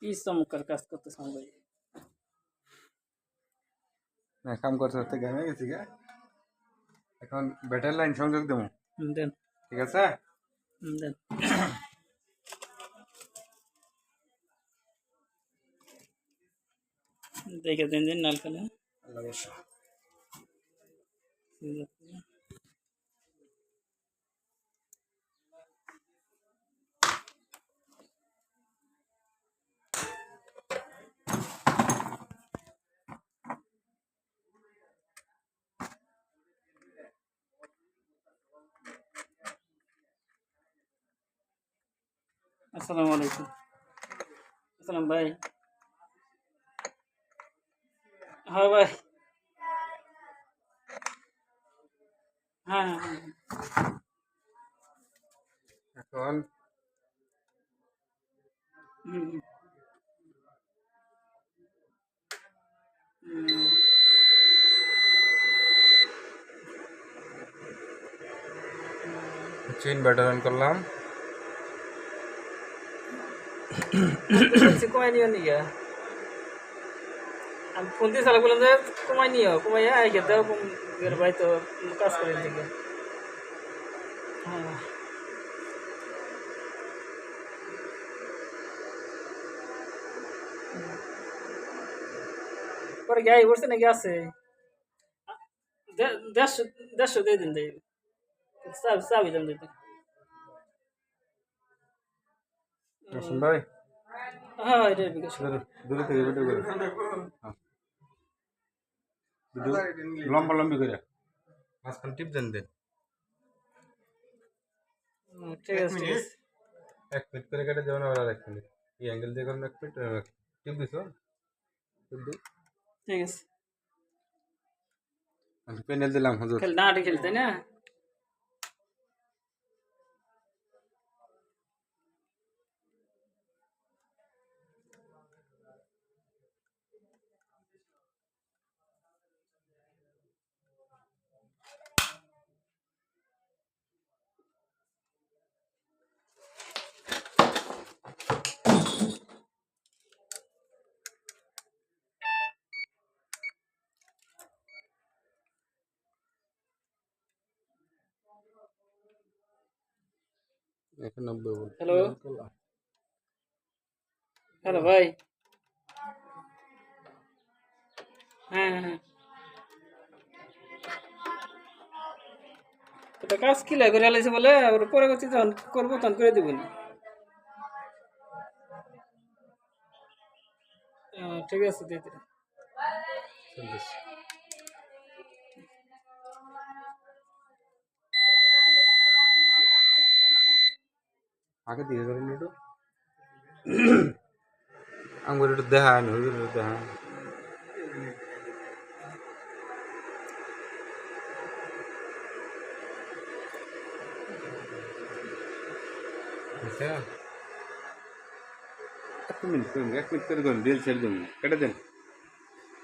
কি চমৎকার কাজ করতেছ ভাই। না কাম করতে করতে গেমে গেছি গা। এখন ব্যাটারি লাইন সংযোগ দেবো। দেন ঠিক আছে? দেন দেখে দেন দিন নাল খেলে আসসালামু আলাইকুম। আসসালাম ভাই। হ্যাঁ ভাই, হ্যাঁ হ্যাঁ এখন হুম চেইন ব্যাটারি অন করলাম। কমাই নিও নি আমি ফোন দিয়ে চালা বললাম যে কমাই নিও, কমাইয়া আইকে দাও ভাই তো কাজ করেন থেকে। হ্যাঁ পরে গাই বসছে নাকি আছে 150 দিয়ে দিন দেয় চাবি দেন দিতে। রসুন ভাই হ্যাঁ এটা বিকাশ দূরে থেকে ভিডিও করে লম্বা লম্বি করে মাঝখান টিপ দেন দেন। ঠিক আছে ঠিক আছে 1 মিনিট করে কেটে দেবেন আবার 1 মিনিট। এই অ্যাঙ্গেল দিয়ে করেন 1 মিনিট টিপ দিছো টিপ দিই ঠিক আছে। আমি প্যানেল দিলাম হুজুর। খেল না খেলতে না এখন 90 বল। হ্যালো হ্যালো ভাই। হ্যাঁ হ্যাঁ এটা কাজ কি লাগে করে আলাইছে বলে ওর পরবর্তী যখন করবো তখন করে দেবেন। ঠিক আছে দিয়ে দিন। চলতেছে। আগে দিকে করেন একটু আঙ্গুর একটু দেখান হুজুর একটু দেখান। আচ্ছা 1 মিনিট করেন 1 মিনিট করে করেন রিল ছেড়ে দেবেন কেটে দেন।